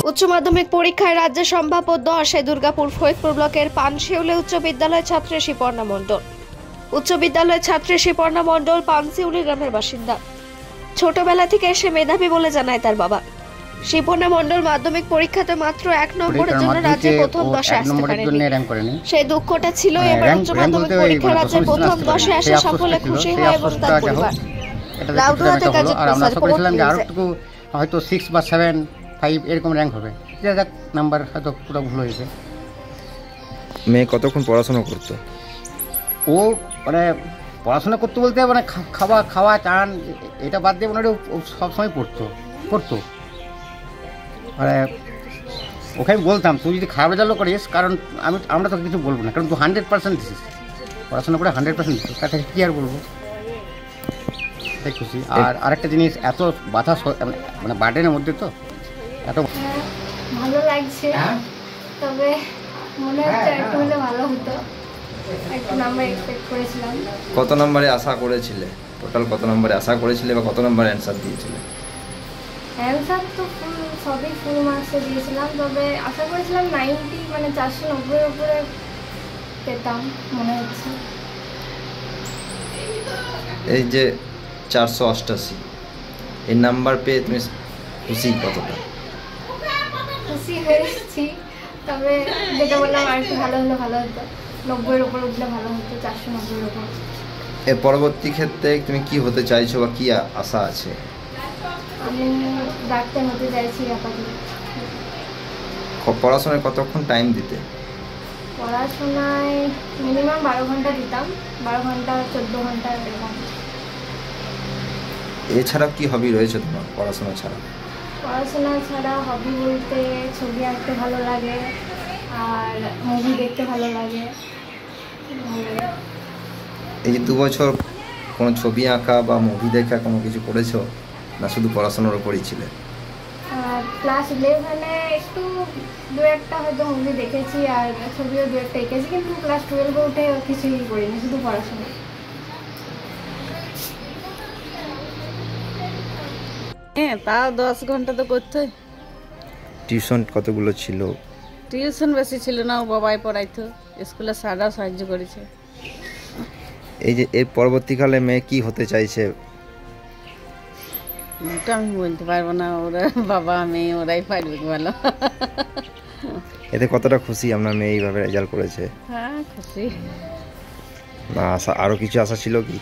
উচ্চ মাধ্যমিক পরীক্ষায় রাজ্যে সম্ভাব্য 10 দুর্গাপুর ফরিদপুর ব্লকের পানশিউলি উচ্চ বিদ্যালয়ের ছাত্রী শিপর্ণা মণ্ডল। উচ্চ বিদ্যালয়ের ছাত্রী শিপর্ণা মণ্ডল পানশিউলি গ্রামের বাসিন্দা। ছোটবেলা থেকে সে মেধাবী বলে জানায় তার বাবা। শিপর্ণা মণ্ডল মাধ্যমিক পরীক্ষাতে মাত্র 1 নম্বরের জন্য রাজ্যে প্রথম 10 আসতে পারেনি। সেই দুঃখটা ছিল। এবার উচ্চ মাধ্যমিক পরীক্ষা রাজ্যে প্রথম 10 আসে সাফল্যে খুশি হয় এবং তার পরিবার। লাউদুয়াতে কাজে হয়তো 6 বা 7 5 এরকম র্যাঙ্ক হবে। যাক নাম্বার হয়তো পুরো ভুল হয়েছে। মেয়ে কতক্ষণ পড়াশোনা করতো? ও মানে পড়াশোনা করতে বলতে মানে খাওয়া চান এটা বাদ দিয়ে মানে সবসময় পড়তো মানে ওকে আমি বলতাম তুই যদি খারাপ রেজাল্টও করিস, কারণ আমরা তো কিছু বলবো না, কারণ তুই 100% দিছিস পড়াশোনা করে 100% দিচ্ছিস, তার থেকে কী আর বলবো। তাই খুশি। আর আরেকটা জিনিস, এত বাধা মানে বার্ডেনের মধ্যে তো এত ভালো লাগছে, তবে মনে হচ্ছে একটু হলে ভালো হতো। একটু নাম্বার এক্সপেক্ট করেছিলাম। কত নম্বরে আশা করেছিলে? টোটাল কত নম্বরে আশা করেছিলে বা কত নম্বরে অ্যান্সার দিয়েছিলে? অ্যান্সার তো সবই ফুল মার্কসে দিয়েছিলাম, তবে আশা করেছিলাম 90 মানে 490 উপরে পেতাম মনে হচ্ছে। এই যে 488 এই নাম্বার পেয়ে তুমি খুশি কতটা? খুশি হয়েছি, তবে যেটা বললাম আর একটু ভালো হলে ভালো হতো। 90-এর উপর উঠলে ভালো হতো, 490-এর উপর। এর পরবর্তী ক্ষেত্রে তুমি কি হতে চাইছো বা কি আশা আছে? আমি ডাক্তার হতে চাইছি আপাতত। পড়াশোনায় কতক্ষণ টাইম দিতে? পড়াশোনায় মিনিমাম 12 ঘন্টা দিতাম, 12 ঘন্টা 14 ঘন্টা এরকম। এছাড়া কি হবি রয়েছে তোমার পড়াশোনা ছাড়া? পড়াশোনা ছাড়া হবি বলতে ছবি আঁকতে ভালো লাগে আর মুভি দেখতে ভালো লাগে। এই যে 2 বছর কোনো ছবি আঁকা বা মুভি দেখা কোনো কিছু করেছো, না শুধু পড়াশোনার উপরই ছিলে? ক্লাস 11-এ একটু 2-একটা হয়তো মুভি দেখেছি আর ছবিও 2-একটা এঁকেছি, কিন্তু ক্লাস 12-এ উঠে কিছুই করিনি, শুধু পড়াশোনা। হ্যাঁ, তাও 10 ঘন্টা তো করতে। টিউশন কতগুলো ছিল? টিউশন বেশি ছিল না, ও বাবাই পড়াইতো, স্কুলে স্যাররাও সাহায্য করেছে। এই যে এর পরবর্তীকালে মেয়ে কি হতে চাইছে? এটা আমি বলতে পারবো না, ওরা বাবা মেয়ে ওরাই পারবে ভালো। এতে কতটা খুশি আপনার মেয়ে এইভাবে রেজাল্ট করেছে? হ্যাঁ খুশি। না আশা আরও কিছু আশা ছিল কি?